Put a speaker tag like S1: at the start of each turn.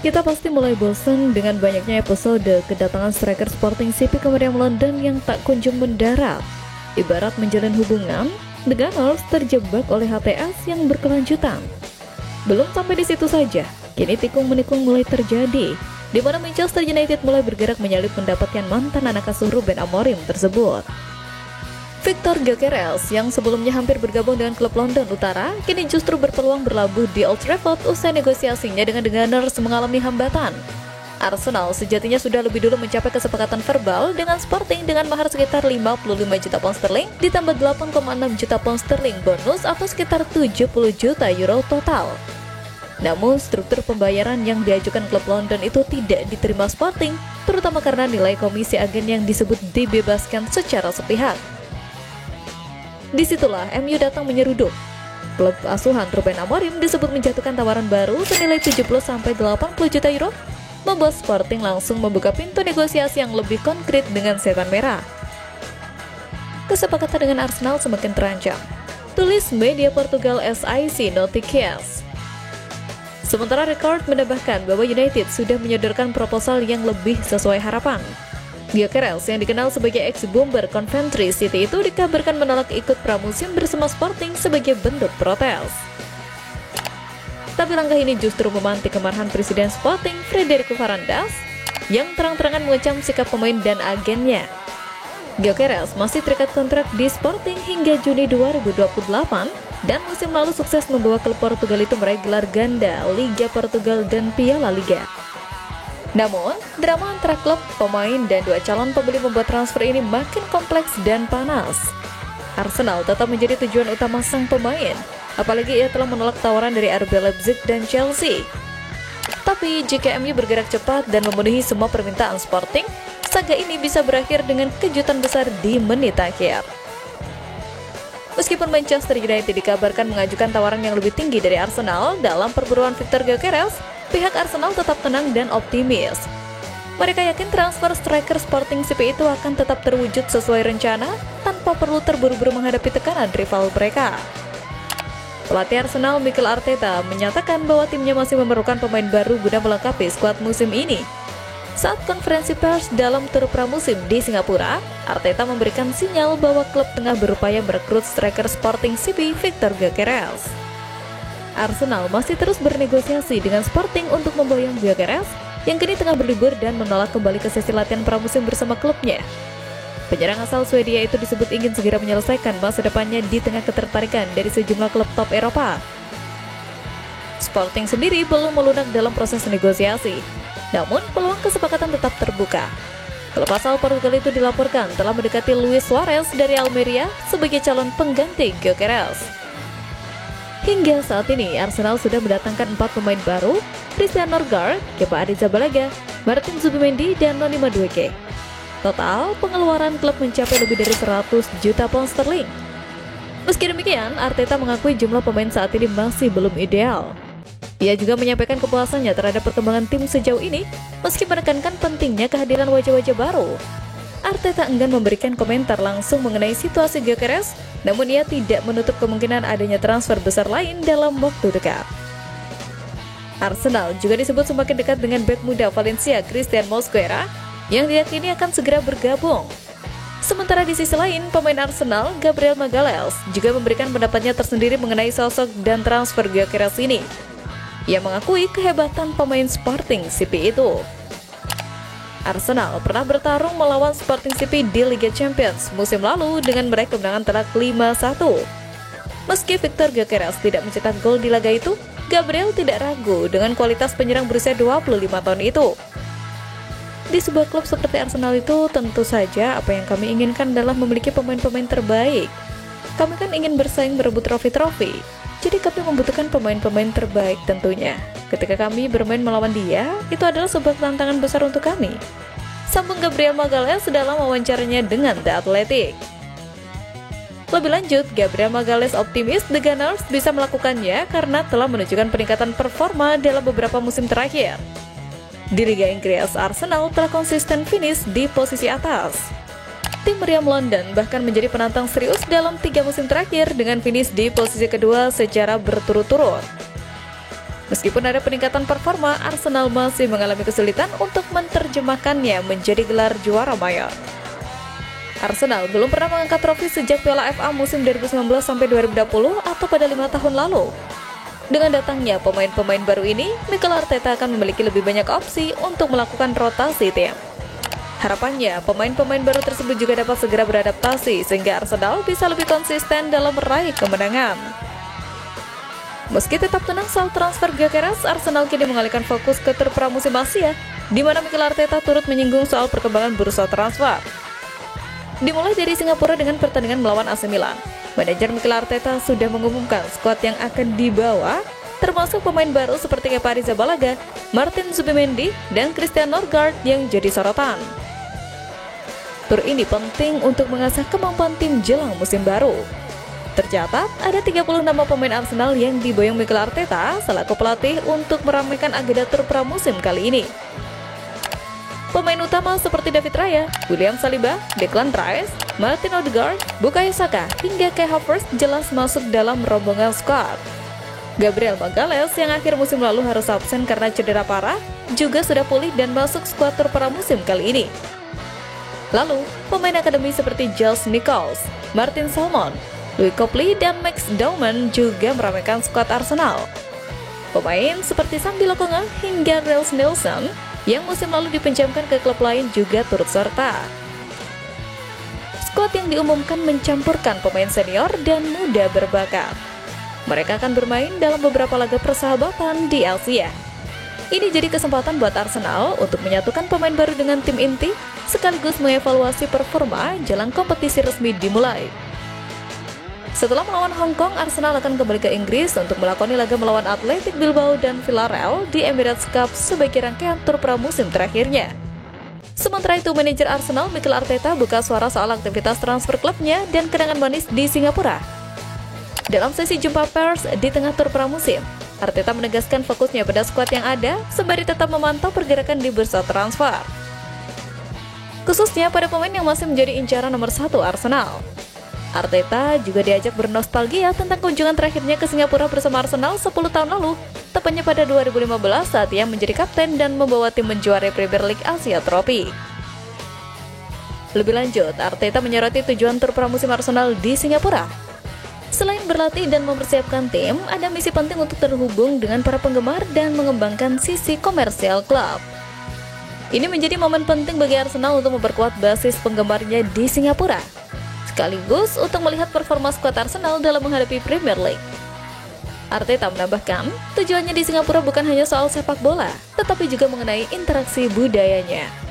S1: Kita pasti mulai bosan dengan banyaknya episode kedatangan striker Sporting CP ke Meriam London yang tak kunjung mendarat. Ibarat menjalin hubungan, The Gunners terjebak oleh HTS yang berkelanjutan. Belum sampai di situ saja, kini tikung-menikung mulai terjadi, di mana Manchester United mulai bergerak menyalip mendapatkan mantan anak asuh Ruben Amorim tersebut. Victor Gyökeres yang sebelumnya hampir bergabung dengan klub London Utara, kini justru berpeluang berlabuh di Old Trafford usai negosiasinya dengan The Gunners mengalami hambatan. Arsenal sejatinya sudah lebih dulu mencapai kesepakatan verbal dengan Sporting dengan mahar sekitar 55 juta pound sterling ditambah 8,6 juta pound sterling bonus atau sekitar 70 juta euro total. Namun struktur pembayaran yang diajukan klub London itu tidak diterima Sporting, terutama karena nilai komisi agen yang disebut dibebaskan secara sepihak. Disitulah MU datang menyeruduk. Klub asuhan Ruben Amorim disebut menjatuhkan tawaran baru senilai 70-80 juta euro, membuat Sporting langsung membuka pintu negosiasi yang lebih konkret dengan setan merah. Kesepakatan dengan Arsenal semakin terancam, tulis media Portugal SIC Notícias. Sementara Record menambahkan bahwa United sudah menyodorkan proposal yang lebih sesuai harapan. Gyökeres yang dikenal sebagai ex-bomber Coventry City itu dikabarkan menolak ikut pramusim bersama Sporting sebagai bentuk protes. Tapi langkah ini justru memantik kemarahan Presiden Sporting Frederico Varandas yang terang-terangan mengecam sikap pemain dan agennya. Gyökeres masih terikat kontrak di Sporting hingga Juni 2028 dan musim lalu sukses membawa klub Portugal itu meraih gelar ganda Liga Portugal dan Piala Liga. Namun, drama antara klub, pemain, dan dua calon pembeli membuat transfer ini makin kompleks dan panas. Arsenal tetap menjadi tujuan utama sang pemain, apalagi ia telah menolak tawaran dari RB Leipzig dan Chelsea. Tapi jika MU bergerak cepat dan memenuhi semua permintaan Sporting, saga ini bisa berakhir dengan kejutan besar di menit akhir. Meskipun Manchester United dikabarkan mengajukan tawaran yang lebih tinggi dari Arsenal dalam perburuan Victor Gyökeres, pihak Arsenal tetap tenang dan optimis. Mereka yakin transfer striker Sporting CP itu akan tetap terwujud sesuai rencana tanpa perlu terburu-buru menghadapi tekanan rival mereka. Pelatih Arsenal Mikel Arteta menyatakan bahwa timnya masih memerlukan pemain baru guna melengkapi skuad musim ini. Saat konferensi pers dalam tur pramusim di Singapura, Arteta memberikan sinyal bahwa klub tengah berupaya merekrut striker Sporting CP Victor Gyökeres. Arsenal masih terus bernegosiasi dengan Sporting untuk memboyong Gyökeres yang kini tengah berlibur dan menolak kembali ke sesi latihan pramusim bersama klubnya. Penyerang asal Swedia itu disebut ingin segera menyelesaikan masa depannya di tengah ketertarikan dari sejumlah klub top Eropa. Sporting sendiri belum melunak dalam proses negosiasi, namun peluang kesepakatan tetap terbuka. Klub asal Portugal itu dilaporkan telah mendekati Luis Suarez dari Almeria sebagai calon pengganti Gyökeres. Hingga saat ini, Arsenal sudah mendatangkan 4 pemain baru, Christian Norgard, Kepa Arrizabalaga, Martin Zubimendi, dan Noni Madueke. Total, pengeluaran klub mencapai lebih dari 100 juta pound sterling. Meski demikian, Arteta mengakui jumlah pemain saat ini masih belum ideal. Ia juga menyampaikan kepuasannya terhadap perkembangan tim sejauh ini, meski menekankan pentingnya kehadiran wajah-wajah baru. Arteta enggan memberikan komentar langsung mengenai situasi Gyökeres, namun ia tidak menutup kemungkinan adanya transfer besar lain dalam waktu dekat. Arsenal juga disebut semakin dekat dengan bek muda Valencia Christian Mosquera yang diyakini akan segera bergabung. Sementara di sisi lain, pemain Arsenal Gabriel Magalhaes juga memberikan pendapatnya tersendiri mengenai sosok dan transfer Gyökeres ini. Ia mengakui kehebatan pemain Sporting CP itu. Arsenal pernah bertarung melawan Sporting CP di Liga Champions musim lalu dengan meraih kemenangan telak 5-1. Meski Victor Gyökeres tidak mencetak gol di laga itu, Gabriel tidak ragu dengan kualitas penyerang berusia 25 tahun itu. Di sebuah klub seperti Arsenal itu, tentu saja apa yang kami inginkan adalah memiliki pemain-pemain terbaik. Kami kan ingin bersaing berebut trofi-trofi, jadi kami membutuhkan pemain-pemain terbaik tentunya. Ketika kami bermain melawan dia, itu adalah sebuah tantangan besar untuk kami. Sambung Gabriel Magalhaes dalam wawancaranya dengan The Athletic. Lebih lanjut, Gabriel Magalhaes optimis The Gunners bisa melakukannya karena telah menunjukkan peningkatan performa dalam beberapa musim terakhir. Di Liga Inggris, Arsenal telah konsisten finish di posisi atas. Tim meriam London bahkan menjadi penantang serius dalam 3 musim terakhir dengan finish di posisi kedua secara berturut-turut. Meskipun ada peningkatan performa, Arsenal masih mengalami kesulitan untuk menerjemahkannya menjadi gelar juara mayor. Arsenal belum pernah mengangkat trofi sejak Piala FA musim 2019-2020 atau pada 5 tahun lalu. Dengan datangnya pemain-pemain baru ini, Mikel Arteta akan memiliki lebih banyak opsi untuk melakukan rotasi tim. Harapannya, pemain-pemain baru tersebut juga dapat segera beradaptasi sehingga Arsenal bisa lebih konsisten dalam meraih kemenangan. Meski tetap tenang soal transfer Gyökeres, Arsenal kini mengalihkan fokus ke tur pramusim Asia, di mana Mikel Arteta turut menyinggung soal perkembangan bursa transfer. Dimulai dari Singapura dengan pertandingan melawan AC Milan, manajer Mikel Arteta sudah mengumumkan skuad yang akan dibawa, termasuk pemain baru seperti Kepa Arrizabalaga, Martin Zubimendi, dan Christian Norgard yang jadi sorotan. Tur ini penting untuk mengasah kemampuan tim jelang musim baru. Tercatat, ada 30 nama pemain Arsenal yang diboyong Mikel Arteta selaku pelatih untuk meramaikan agenda tur pramusim kali ini. Pemain utama seperti David Raya, William Saliba, Declan Rice, Martin Odegaard, Bukayo Saka, hingga Kai Havertz jelas masuk dalam rombongan skuad. Gabriel Magalhaes yang akhir musim lalu harus absen karena cedera parah, juga sudah pulih dan masuk skuad tur pramusim kali ini. Lalu, pemain akademi seperti Giles Nichols, Martin Solomon, Louis Copley, dan Max Dauman juga meramaikan skuad Arsenal. Pemain seperti Sambi Lokonga hingga Reiss Nelson yang musim lalu dipinjamkan ke klub lain juga turut serta. Skuad yang diumumkan mencampurkan pemain senior dan muda berbakat. Mereka akan bermain dalam beberapa laga persahabatan di Asia. Ini jadi kesempatan buat Arsenal untuk menyatukan pemain baru dengan tim inti, sekaligus mengevaluasi performa jelang kompetisi resmi dimulai. Setelah melawan Hong Kong, Arsenal akan kembali ke Inggris untuk melakoni laga melawan Athletic Bilbao dan Villarreal di Emirates Cup sebagai rangkaian tur pramusim terakhirnya. Sementara itu, manajer Arsenal Mikel Arteta buka suara soal aktivitas transfer klubnya dan kenangan manis di Singapura. Dalam sesi jumpa pers di tengah tur pramusim, Arteta menegaskan fokusnya pada skuad yang ada sembari tetap memantau pergerakan di bursa transfer, khususnya pada pemain yang masih menjadi incaran nomor 1 Arsenal. Arteta juga diajak bernostalgia tentang kunjungan terakhirnya ke Singapura bersama Arsenal 10 tahun lalu, tepatnya pada 2015 saat ia menjadi kapten dan membawa tim menjuarai Premier League Asia Trophy. Lebih lanjut, Arteta menyoroti tujuan tur pramusim Arsenal di Singapura. Selain berlatih dan mempersiapkan tim, ada misi penting untuk terhubung dengan para penggemar dan mengembangkan sisi komersial klub. Ini menjadi momen penting bagi Arsenal untuk memperkuat basis penggemarnya di Singapura, sekaligus untuk melihat performa skuad Arsenal dalam menghadapi Premier League. Arteta menambahkan, tujuannya di Singapura bukan hanya soal sepak bola, tetapi juga mengenai interaksi budayanya.